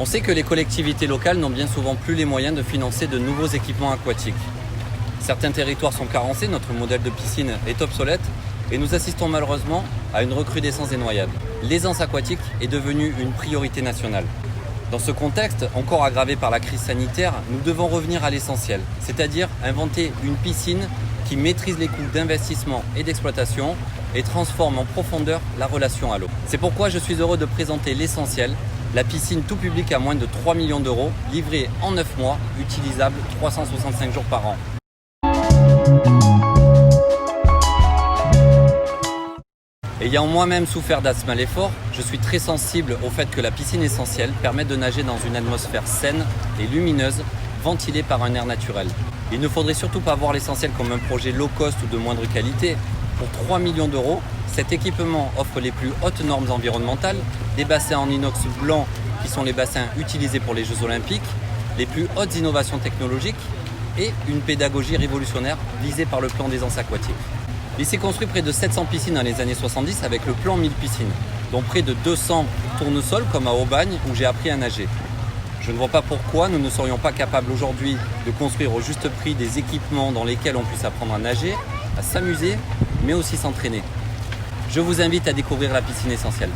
sait que les collectivités locales n'ont bien souvent plus les moyens de financer de nouveaux équipements aquatiques. Certains territoires sont carencés, notre modèle de piscine est obsolète et nous assistons malheureusement à une recrudescence des noyades. L'aisance aquatique est devenue une priorité nationale. Dans ce contexte, encore aggravé par la crise sanitaire, nous devons revenir à l'essentiel, c'est-à-dire inventer une piscine qui maîtrise les coûts d'investissement et d'exploitation et transforme en profondeur la relation à l'eau. C'est pourquoi je suis heureux de présenter l'essentiel, la piscine tout public à moins de 3 millions d'euros, livrée en 9 mois, utilisable 365 jours par an. Ayant moi-même souffert d'asthme à l'effort, je suis très sensible au fait que la piscine essentielle permet de nager dans une atmosphère saine et lumineuse, ventilée par un air naturel. Il ne faudrait surtout pas voir l'essentiel comme un projet low cost ou de moindre qualité. Pour 3 millions d'euros, cet équipement offre les plus hautes normes environnementales, des bassins en inox blanc qui sont les bassins utilisés pour les Jeux Olympiques, les plus hautes innovations technologiques et une pédagogie révolutionnaire visée par le plan d'aisance aquatique. Il s'est construit près de 700 piscines dans les années 70 avec le plan 1000 piscines, dont près de 200 tournesols comme à Aubagne où j'ai appris à nager. Je ne vois pas pourquoi nous ne serions pas capables aujourd'hui de construire au juste prix des équipements dans lesquels on puisse apprendre à nager, à s'amuser, mais aussi s'entraîner. Je vous invite à découvrir la piscine essentielle.